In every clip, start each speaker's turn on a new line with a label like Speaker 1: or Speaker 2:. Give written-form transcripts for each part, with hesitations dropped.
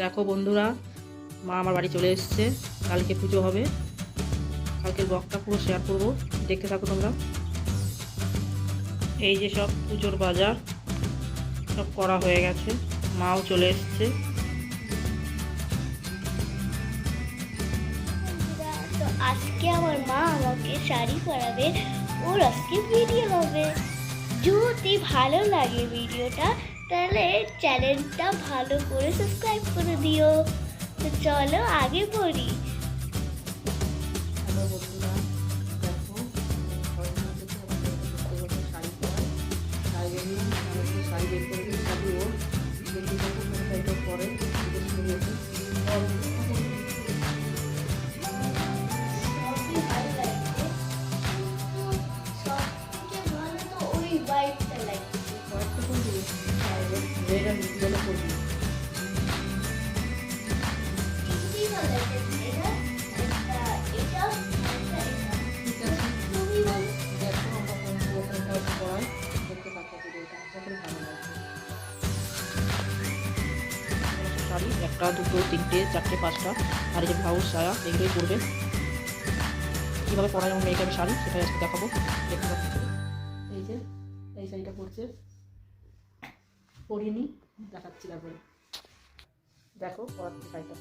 Speaker 1: দেখো বন্ধুরা, মা আমার বাড়ি চলে এসেছে। কালকে পুজো হবে, কালকের ব্লগটা পুরো শেয়ার করব, দেখতে থাকো তোমরা। এই যে সব পুজোর বাজার সব করা হয়ে গেছে, মাও চলে এসেছে।
Speaker 2: তো আজকে আমার মা আমাকে শাড়ি পরাবে, ওর আজকে ভিডিও হবে। যদি ভালো লাগে ভিডিওটা তাহলে চ্যানেলটা ভালো করে সাবস্ক্রাইব করে দিও। তো চলো আগে পড়ি।
Speaker 1: হ্যালো বন্ধুরা, দেখো শাড়ি পরাই, শাড়ি বেরিয়ে শাড়ি বের করে দিই, শাড়ি ও দেখি যখন এটা পরে
Speaker 2: সবই ভালো লাগছে, তো সব থেকে ভালো তো ওই হোয়াইটটা লাগছে।
Speaker 1: কয়েকটা করে দিই, রেড আর ইয়েলো করে দিই।
Speaker 2: কি ভালো লাগছে এটা, এটা
Speaker 1: ঠিক আছে,
Speaker 2: তুমি বলো।
Speaker 1: দেখো আমরা কোনটা পরাই, দেখতে থাকো ভিডিওটা, আশা করি ভালো লাগবে। শাড়ি একটা, দুটো, তিনটে, চারটে, পাঁচটা, আর এই যে ব্লাউজ, সায়া, এগুলোই পরবে। কীভাবে পরাই আমার মেয়েকে আমি শাড়ি, সেটাই আজকে দেখাবো, দেখতে পাচ্ছি। এই যে এই শাড়িটা পরছে, পরিনি, দেখাচ্ছি তারপরে। দেখো পরাচ্ছি শাড়িটা।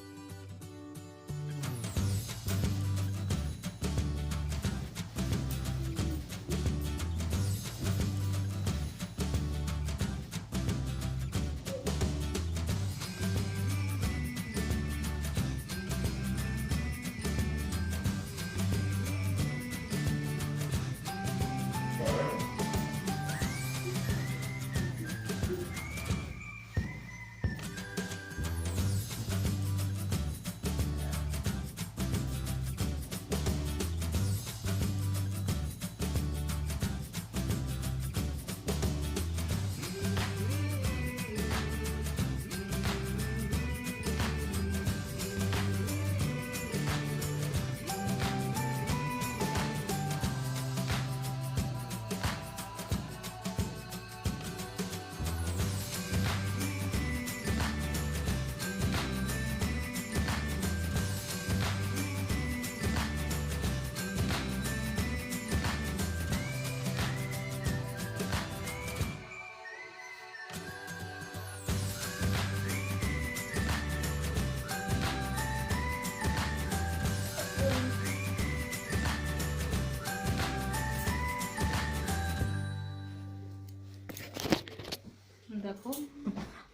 Speaker 1: দেখো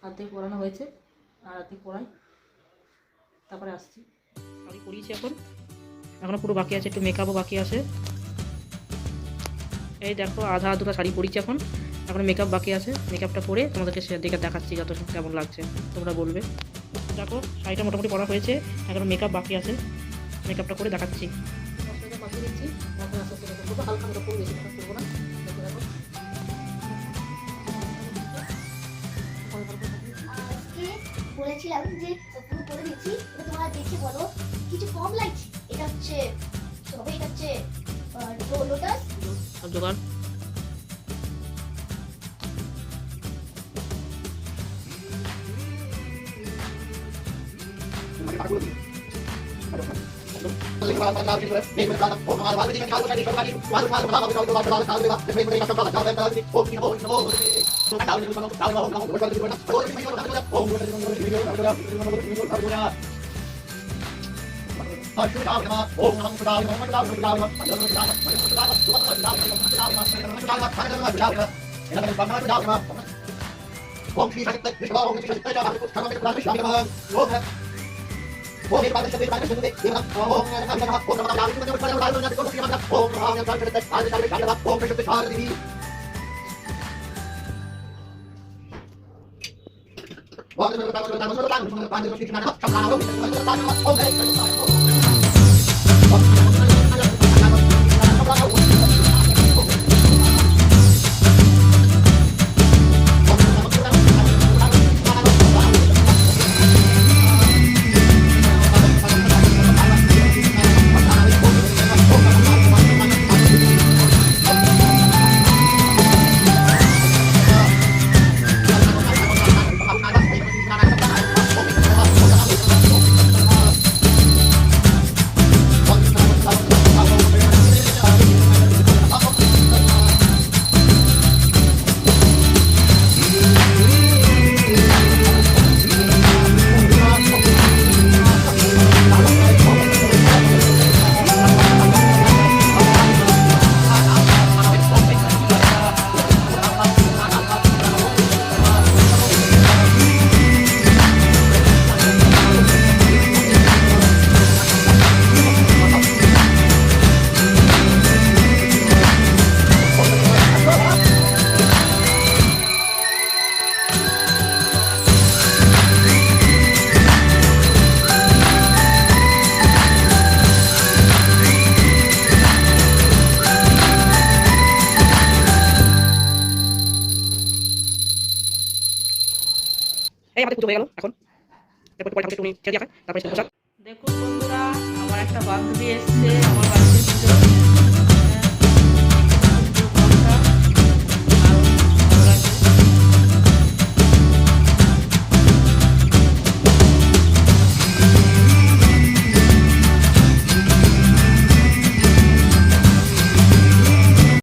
Speaker 1: অর্ধেক পরানো হয়েছে, আর অর্ধেক পরাই, তারপরে আসছি। শাড়ি পরিয়েছি, এখনো পুরো বাকি আছে, একটু মেকআপও বাকি আছে। এই দেখো আধা আধুরা শাড়ি পরিয়েছি, এখন মেকআপ বাকি আছে। মেকআপটা পরে তোমাদেরকে দেখে দেখাচ্ছি যত কেমন লাগছে তোমরা বলবে। দেখো শাড়িটা মোটামুটি পরা হয়েছে, এখন মেকআপ বাকি আছে, মেকআপটা করে দেখাচ্ছি। বাকি দিচ্ছি, এখন আস্তে আস্তে মেকআপ করবো, হালকা মেকআপ করবো, বেশি মেকআপ করবো না। দেখো
Speaker 2: আজকে বলেছিলাম যে পুরো করে দিচ্ছি, এটা তোমরা দেখে বলো কিছু কম লাগছে। এটা হচ্ছে তবে এটা হচ্ছে লোটাস।
Speaker 1: সব জোগাড়। আমাদের পুজো হয়ে গেল এখন এরপর পরে ঠাকুরকে একটু ছেড়ে দিয়ে তারপরে প্রসাদ। দেখুন বন্ধুরা, আমার একটা বান্ধবী এসছে আমার